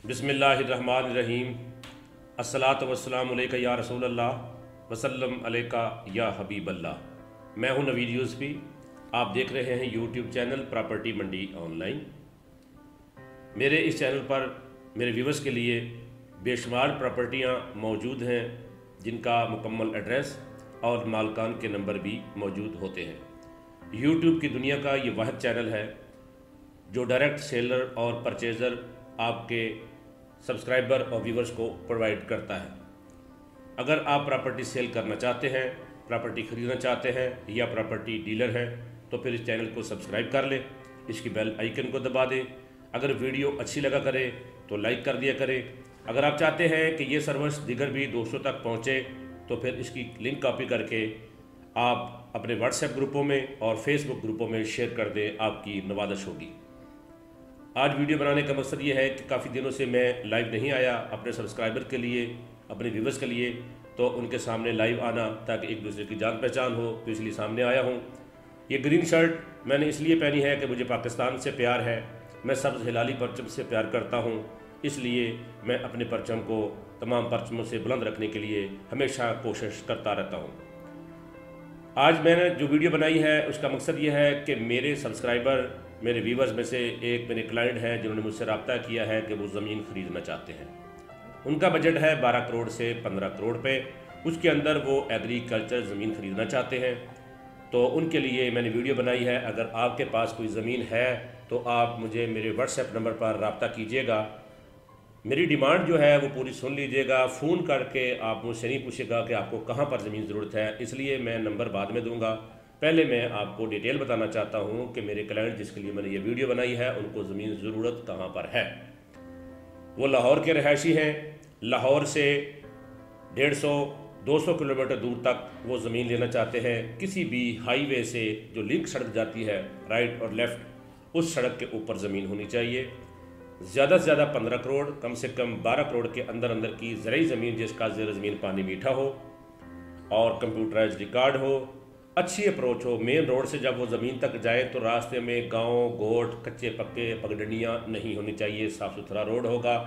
बिस्मिल्लाहिर्रहमानिर्रहीम। अस्सलातु वस्सलामु अलैका या रसूल अल्लाह वसल्लम अलैका या हबीब अल्लाह। मैं हूं नवीद यूसुफी। आप देख रहे हैं यूट्यूब चैनल प्रॉपर्टी मंडी ऑनलाइन। मेरे इस चैनल पर मेरे व्यूवर्स के लिए बेशुमार प्रॉपर्टियां मौजूद हैं जिनका मुकम्मल एड्रेस और मालकान के नंबर भी मौजूद होते हैं। यूट्यूब की दुनिया का ये वाहिद चैनल है जो डायरेक्ट सेलर और परचेज़र आपके सब्सक्राइबर और व्यूवर्स को प्रोवाइड करता है। अगर आप प्रॉपर्टी सेल करना चाहते हैं, प्रॉपर्टी ख़रीदना चाहते हैं या प्रॉपर्टी डीलर हैं तो फिर इस चैनल को सब्सक्राइब कर लें, इसकी बेल आइकन को दबा दें। अगर वीडियो अच्छी लगा करे तो लाइक कर दिया करें। अगर आप चाहते हैं कि ये सर्विस दीगर भी दोस्तों तक पहुँचे तो फिर इसकी लिंक कॉपी करके आप अपने व्हाट्सएप ग्रुपों में और फेसबुक ग्रुपों में शेयर कर दें, आपकी नवाजिश होगी। आज वीडियो बनाने का मकसद ये है कि काफ़ी दिनों से मैं लाइव नहीं आया अपने सब्सक्राइबर के लिए, अपने व्यूवर्स के लिए, तो उनके सामने लाइव आना ताकि एक दूसरे की जान पहचान हो, तो इसलिए सामने आया हूँ। ये ग्रीन शर्ट मैंने इसलिए पहनी है कि मुझे पाकिस्तान से प्यार है। मैं सब्ज़ हिलाली परचम से प्यार करता हूँ, इसलिए मैं अपने परचम को तमाम परचमों से बुलंद रखने के लिए हमेशा कोशिश करता रहता हूँ। आज मैंने जो वीडियो बनाई है उसका मकसद ये है कि मेरे सब्सक्राइबर, मेरे व्यूवर्स में से एक मेरे क्लाइंट हैं जिन्होंने मुझसे रब्ता किया है कि वो ज़मीन ख़रीदना चाहते हैं। उनका बजट है 12 करोड़ से 15 करोड़ पे। उसके अंदर वो एग्रीकल्चर ज़मीन ख़रीदना चाहते हैं, तो उनके लिए मैंने वीडियो बनाई है। अगर आपके पास कोई ज़मीन है तो आप मुझे मेरे व्हाट्सएप नंबर पर रब्ता कीजिएगा। मेरी डिमांड जो है वो पूरी सुन लीजिएगा। फ़ोन करके आप मुझसे नहीं पूछेगा कि आपको कहाँ पर ज़मीन ज़रूरत है, इसलिए मैं नंबर बाद में दूंगा। पहले मैं आपको डिटेल बताना चाहता हूँ कि मेरे क्लाइंट जिसके लिए मैंने ये वीडियो बनाई है उनको ज़मीन ज़रूरत कहाँ पर है। वो लाहौर के रहायशी हैं। लाहौर से 150-200 किलोमीटर दूर तक वो ज़मीन लेना चाहते हैं। किसी भी हाईवे से जो लिंक सड़क जाती है राइट और लेफ़्ट, उस सड़क के ऊपर ज़मीन होनी चाहिए। ज़्यादा से ज़्यादा 15 करोड़, कम से कम 12 करोड़ के अंदर अंदर की ज़रूरी ज़मीन जिसका ज़मीन पानी मीठा हो और कंप्यूटराइज रिकॉर्ड हो, अच्छी अप्रोच हो। मेन रोड से जब वो ज़मीन तक जाए तो रास्ते में गांव, गोट, कच्चे पक्के, पगडंडियाँ नहीं होनी चाहिए, साफ़ सुथरा रोड होगा।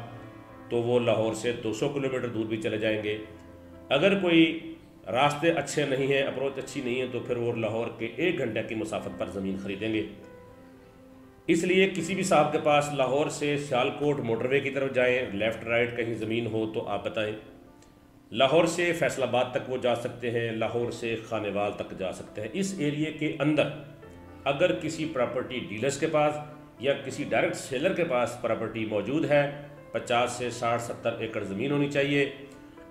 तो वो लाहौर से 200 किलोमीटर दूर भी चले जाएंगे। अगर कोई रास्ते अच्छे नहीं हैं, अप्रोच अच्छी नहीं है, तो फिर वो लाहौर के 1 घंटे की मुसाफत पर ज़मीन ख़रीदेंगे। इसलिए किसी भी साहब के पास लाहौर से सियालकोट मोटरवे की तरफ जाएं, लेफ़्ट राइट कहीं ज़मीन हो तो आप बताएं। लाहौर से फैसलाबाद तक वो जा सकते हैं, लाहौर से खानेवाल तक जा सकते हैं। इस एरिए के अंदर अगर किसी प्रॉपर्टी डीलर्स के पास या किसी डायरेक्ट सेलर के पास प्रॉपर्टी मौजूद है, 50 से 60-70 एकड़ ज़मीन होनी चाहिए।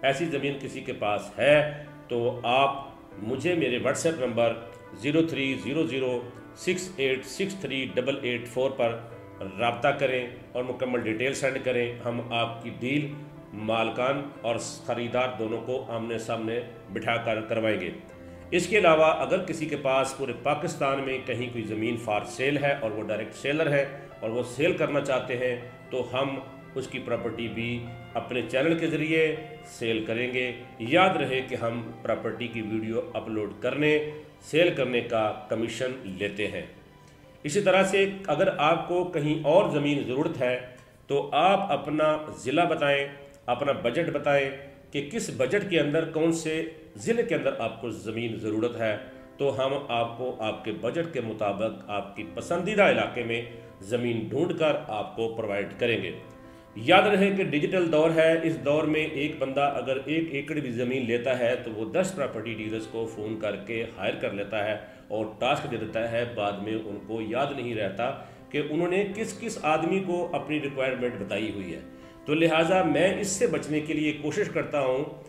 ऐसी ज़मीन किसी के पास है तो आप मुझे मेरे व्हाट्सएप नंबर 030068638884 पर रब्ता करें और मुकम्मल डिटेल सेंड करें। हम आपकी डील मालकान और ख़रीदार दोनों को आमने सामने बिठा कर करवाएंगे। इसके अलावा अगर किसी के पास पूरे पाकिस्तान में कहीं कोई ज़मीन फॉर सेल है और वो डायरेक्ट सेलर है और वो सेल करना चाहते हैं तो हम उसकी प्रॉपर्टी भी अपने चैनल के ज़रिए सेल करेंगे। याद रहे कि हम प्रॉपर्टी की वीडियो अपलोड करने, सेल करने का कमीशन लेते हैं। इसी तरह से अगर आपको कहीं और ज़मीन ज़रूरत है तो आप अपना ज़िला बताएं, अपना बजट बताएं कि किस बजट के अंदर, कौन से ज़िले के अंदर आपको ज़मीन ज़रूरत है, तो हम आपको आपके बजट के मुताबिक आपकी पसंदीदा इलाके में ज़मीन ढूंढकर आपको प्रोवाइड करेंगे। याद रहे कि डिजिटल दौर है। इस दौर में एक बंदा अगर 1 एकड़ भी ज़मीन लेता है तो वो 10 प्रॉपर्टी डीलर्स को फ़ोन करके हायर कर लेता है और टास्क दे देता है। बाद में उनको याद नहीं रहता कि उन्होंने किस किस आदमी को अपनी रिक्वायरमेंट बताई हुई है। तो लिहाजा मैं इससे बचने के लिए कोशिश करता हूँ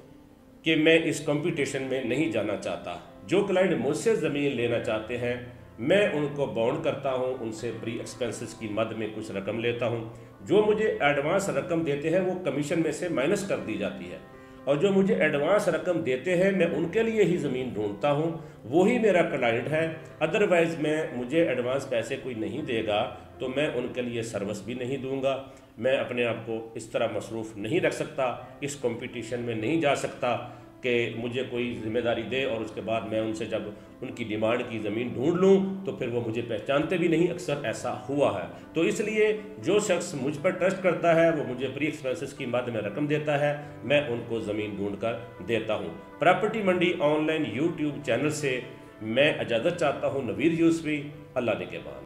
कि मैं इस कंपटीशन में नहीं जाना चाहता। जो क्लाइंट मुझसे ज़मीन लेना चाहते हैं मैं उनको बाउंड करता हूँ, उनसे प्री एक्सपेंसेस की मद में कुछ रकम लेता हूँ। जो मुझे एडवांस रकम देते हैं वो कमीशन में से माइनस कर दी जाती है, और जो मुझे एडवांस रकम देते हैं मैं उनके लिए ही ज़मीन ढूंढता हूँ, वही मेरा क्लाइंट है। अदरवाइज़ मुझे एडवांस पैसे कोई नहीं देगा तो मैं उनके लिए सर्विस भी नहीं दूंगा। मैं अपने आप को इस तरह मसरूफ़ नहीं रख सकता, इस कंपटीशन में नहीं जा सकता। کہ مجھے کوئی ذمہ داری دے اور اس کے بعد میں ان سے جب ان کی ڈیمانڈ کی زمین ڈھونڈ لوں تو پھر وہ مجھے پہچانتے بھی نہیں. اکثر ایسا ہوا ہے. تو اس لیے جو شخص مجھ پر ٹرسٹ کرتا ہے وہ مجھے پری ایکسپینسز کی مد میں رقم دیتا ہے, میں ان کو زمین ڈھونڈ کر دیتا ہوں. پراپرٹی منڈی آن لائن یوٹیوب چینل سے میں اجازت چاہتا ہوں. نوید یوسفی, اللہ نگہبان.